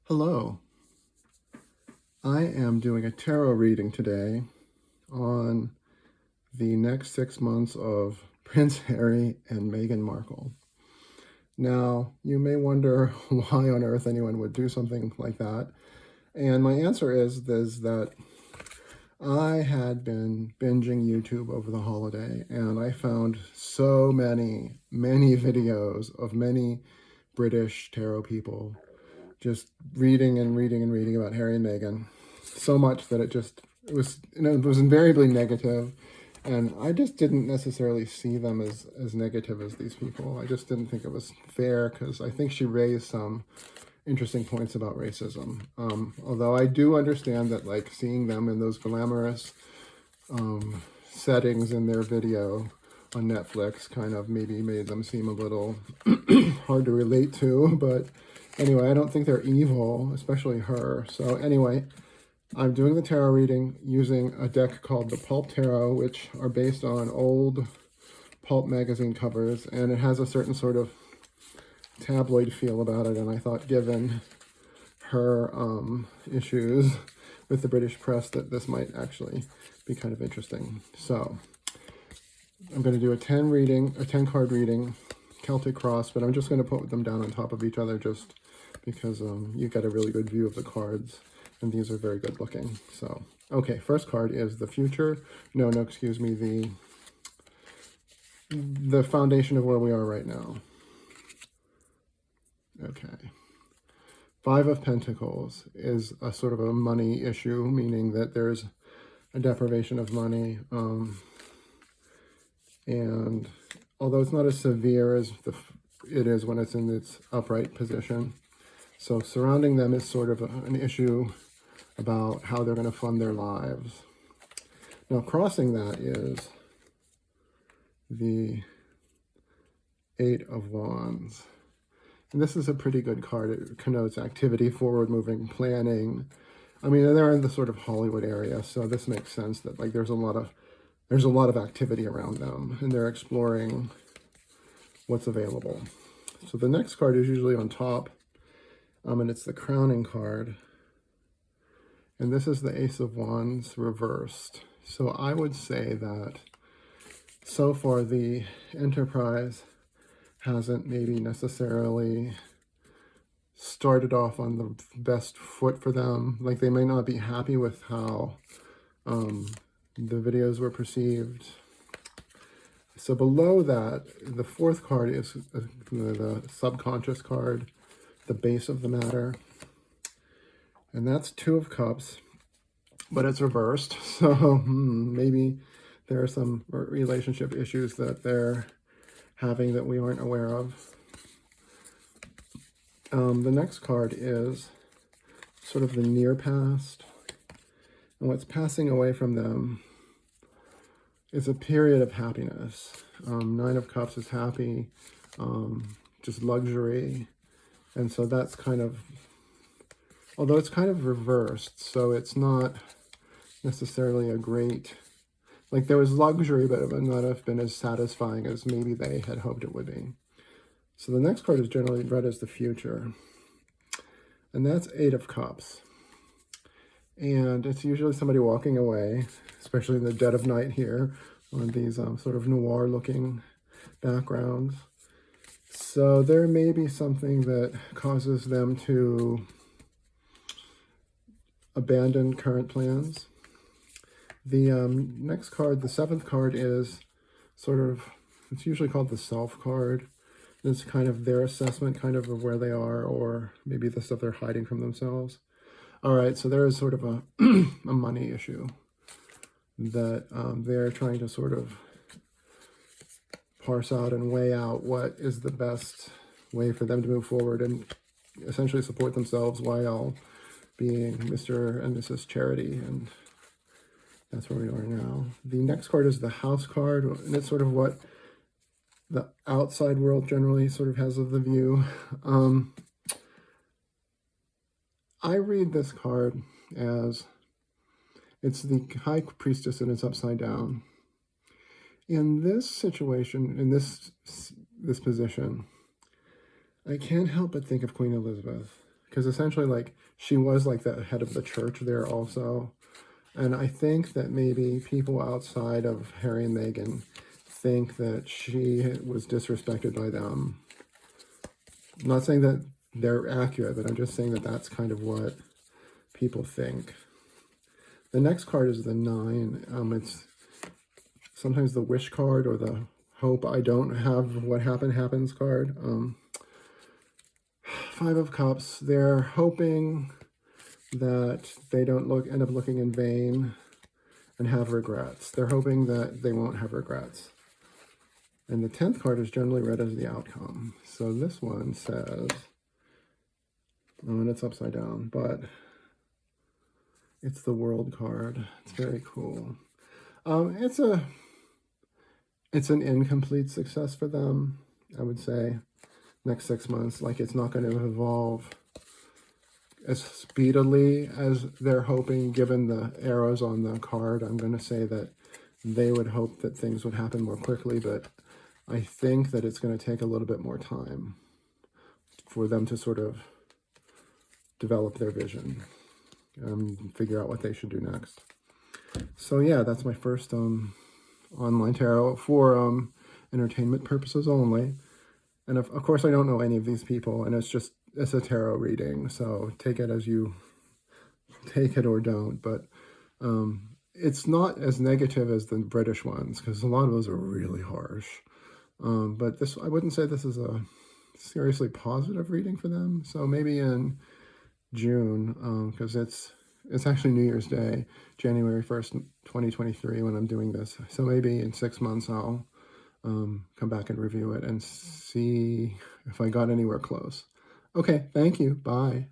Hello. I am doing a tarot reading today on the next 6 months of Prince Harry and Meghan Markle. Now, you may wonder why on earth anyone would do something like that. And my answer is that I had been binging YouTube over the holiday, and I found so many videos of many British tarot people just reading about Harry and Meghan, so much that it was invariably negative, and I just didn't necessarily see them as negative as these people. I just didn't think it was fair, because I think she raised some interesting points about racism. Although I do understand that, like, seeing them in those glamorous settings in their video on Netflix kind of maybe made them seem a little hard to relate to, but anyway, I don't think they're evil, especially her. So anyway, I'm doing the tarot reading using a deck called the Pulp Tarot, which are based on old pulp magazine covers, and it has a certain sort of tabloid feel about it, and I thought, given her issues with the British press, that this might actually be kind of interesting. So I'm going to do a 10 card reading, Celtic cross, but I'm just going to put them down on top of each other just because you get a really good view of the cards, and these are very good looking. So, okay, first card is the future. Excuse me, the foundation of where we are right now. Okay. Five of Pentacles is a sort of a money issue, meaning that there's a deprivation of money, and although it's not as severe as it is when it's in its upright position. So surrounding them is sort of an issue about how they're going to fund their lives. Now, crossing that is the Eight of Wands. And this is a pretty good card. It connotes activity, forward-moving, planning. I mean, they're in the sort of Hollywood area, so this makes sense that, like, there's a lot of activity around them, and they're exploring what's available. So the next card is usually on top, and it's the crowning card. And this is the Ace of Wands reversed. So I would say that so far the Enterprise hasn't maybe necessarily started off on the best foot for them. Like, they may not be happy with how the videos were perceived. So below that, the fourth card is the subconscious card, the base of the matter. And that's Two of Cups, but it's reversed. So maybe there are some relationship issues that they're having that we aren't aware of. The next card is sort of the near past. And what's passing away from them is a period of happiness. Nine of Cups is happy, just luxury. And so that's kind of, although it's kind of reversed, so it's not necessarily a great, like, there was luxury, but it would not have been as satisfying as maybe they had hoped it would be. So the next card is generally read as the future, and that's Eight of Cups. And it's usually somebody walking away, especially in the dead of night here on these sort of noir-looking backgrounds. So there may be something that causes them to abandon current plans. The next card, the seventh card, is sort of, it's usually called the self card. It's kind of their assessment kind of where they are, or maybe the stuff they're hiding from themselves. All right, so there is sort of a, a money issue that they're trying to sort of parse out and weigh out what is the best way for them to move forward and essentially support themselves while being Mr. and Mrs. Charity, and that's where we are now. The next card is the House card, and it's sort of what the outside world generally sort of has of the view. I read this card as it's the High Priestess and it's upside down. In this situation, in this position, I can't help but think of Queen Elizabeth. because essentially, like, she was like the head of the church there also. And I think that maybe people outside of Harry and Meghan think that she was disrespected by them. I'm not saying that they're accurate, but I'm just saying that that's kind of what people think. The next card is the 9. It's sometimes the wish card or the hope I don't have what happened happens card. 5 of Cups. They're hoping that they don't end up looking in vain and have regrets. They're hoping that they won't have regrets. And the 10th card is generally read as the outcome. So this one says, oh, and it's upside down, but it's the World card. It's very cool. It's an incomplete success for them, I would say. Next 6 months, like, it's not going to evolve as speedily as they're hoping, given the arrows on the card. I'm going to say that they would hope that things would happen more quickly, but I think that it's going to take a little bit more time for them to sort of develop their vision and figure out what they should do next. So yeah, that's my first online tarot for entertainment purposes only. And of course, I don't know any of these people, and it's a tarot reading, so take it as you take it or don't. But it's not as negative as the British ones, because a lot of those are really harsh. But this, I wouldn't say this is a seriously positive reading for them. So maybe in June, because it's actually New Year's Day, January 1st, 2023, when I'm doing this. So maybe in 6 months, I'll come back and review it and see if I got anywhere close. Okay, thank you. Bye.